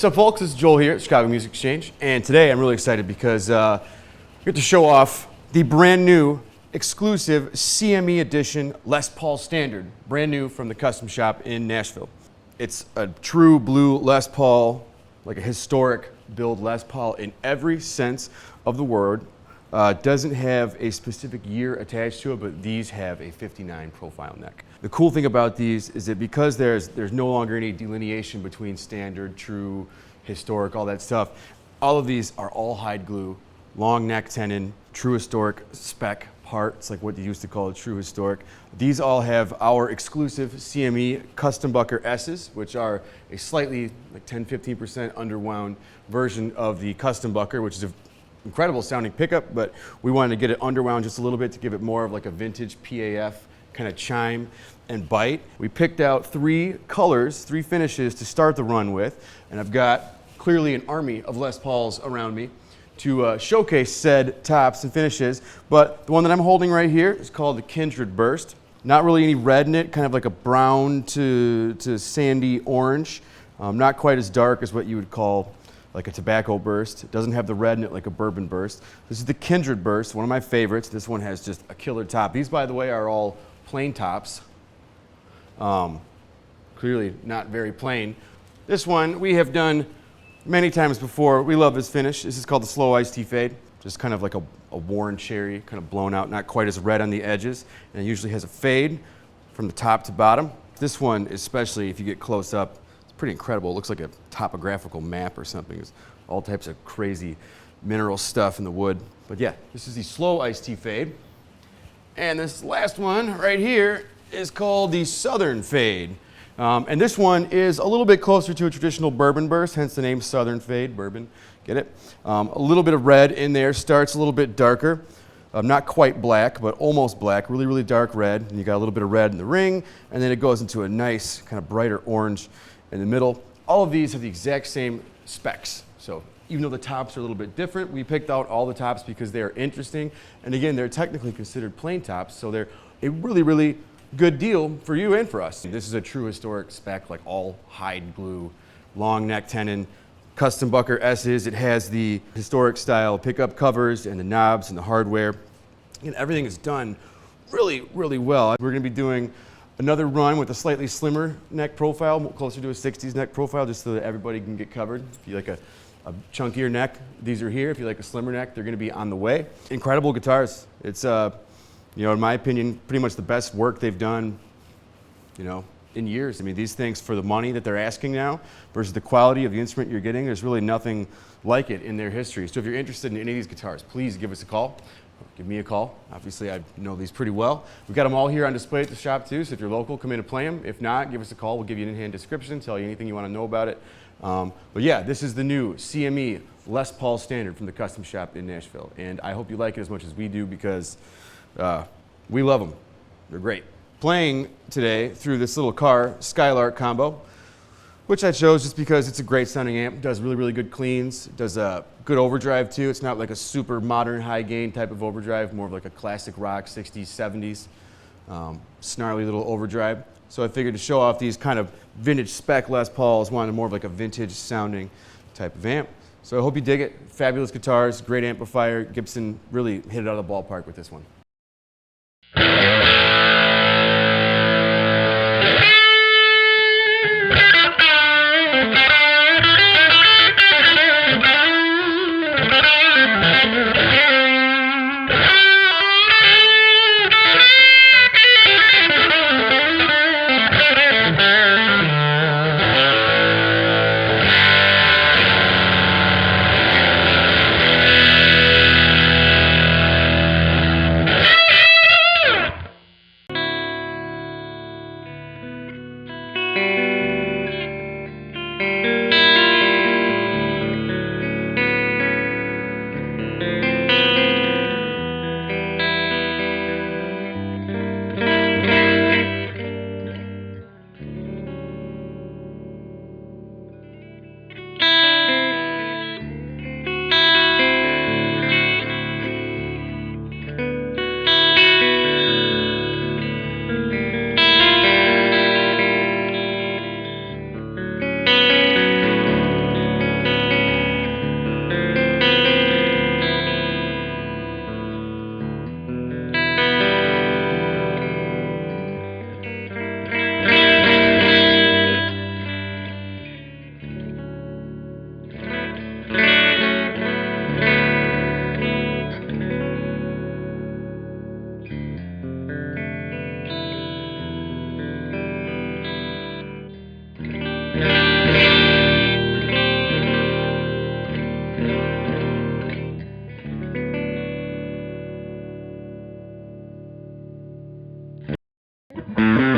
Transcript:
What's up, folks? This is Joel here at Chicago Music Exchange, and today I'm really excited because we get to show off the brand new exclusive CME edition Les Paul Standard, brand new from the custom shop in Nashville. It's a true blue Les Paul, like a historic build Les Paul in every sense of the word. Doesn't have a specific year attached to it, but these have a 59 profile neck. The cool thing about these is that because there's no longer any delineation between standard, true, historic, all that stuff, all of these are all hide glue, long neck tenon, true historic spec parts, like what they used to call it, true historic. These all have our exclusive CME Custom Bucker S's, which are a slightly like 10-15% underwound version of the Custom Bucker, which is an incredible sounding pickup, but we wanted to get it underwound just a little bit to give it more of like a vintage PAF kind of chime and bite. We picked out 3 colors, 3 finishes to start the run with, and I've got clearly an army of Les Pauls around me to showcase said tops and finishes, but the one that I'm holding right here is called the Kindred Burst. Not really any red in it, kind of like a brown to sandy orange. Not quite as dark as what you would call like a tobacco burst. It doesn't have the red in it like a bourbon burst. This is the Kindred Burst, one of my favorites. This one has just a killer top. These, by the way, are all plain tops. Clearly not very plain. This one we have done many times before. We love this finish. This is called the Slow Iced Tea Fade. Just kind of like a worn cherry, kind of blown out, not quite as red on the edges. And it usually has a fade from the top to bottom. This one, especially if you get close up, it's pretty incredible. It looks like a topographical map or something. There's all types of crazy mineral stuff in the wood. But yeah, this is the Slow Iced Tea Fade. And this last one right here is called the Southern Fade. And this one is a little bit closer to a traditional bourbon burst, hence the name Southern Fade, bourbon, get it? A little bit of red in there, starts a little bit darker. Not quite black, but almost black, really, really dark red. And you got a little bit of red in the ring, and then it goes into a nice kind of brighter orange in the middle. All of these have the exact same specs. So even though the tops are a little bit different, we picked out all the tops because they are interesting. And again, they're technically considered plain tops, so they're a really, really good deal for you and for us. This is a true historic spec, like all hide glue, long neck tenon, Custom Bucker S's. It has the historic style pickup covers and the knobs and the hardware. And everything is done really, really well. We're gonna be doing another run with a slightly slimmer neck profile, closer to a 60s neck profile, just so that everybody can get covered. If you like a chunkier neck, these are here. If you like a slimmer neck, they're gonna be on the way. Incredible guitars. It's, you know, in my opinion, pretty much the best work they've done, you know, in years. I mean, these things, for the money that they're asking now versus the quality of the instrument you're getting, there's really nothing like it in their history. So if you're interested in any of these guitars, please give us a call. Give me a call. Obviously, I know these pretty well. We've got them all here on display at the shop too, so if you're local, come in and play them. If not, give us a call. We'll give you an in-hand description, tell you anything you want to know about it. But yeah, this is the new CME Les Paul Standard from the custom shop in Nashville. And I hope you like it as much as we do because we love them. They're great. Playing today through this little Carr Skylark combo, which I chose just because it's a great sounding amp. It does really, really good cleans. It does a good overdrive too. It's not like a super modern high gain type of overdrive, more of like a classic rock 60s, 70s, snarly little overdrive. So I figured to show off these kind of vintage spec Les Pauls, wanted more of like a vintage sounding type of amp. So I hope you dig it. Fabulous guitars, great amplifier. Gibson really hit it out of the ballpark with this one. it.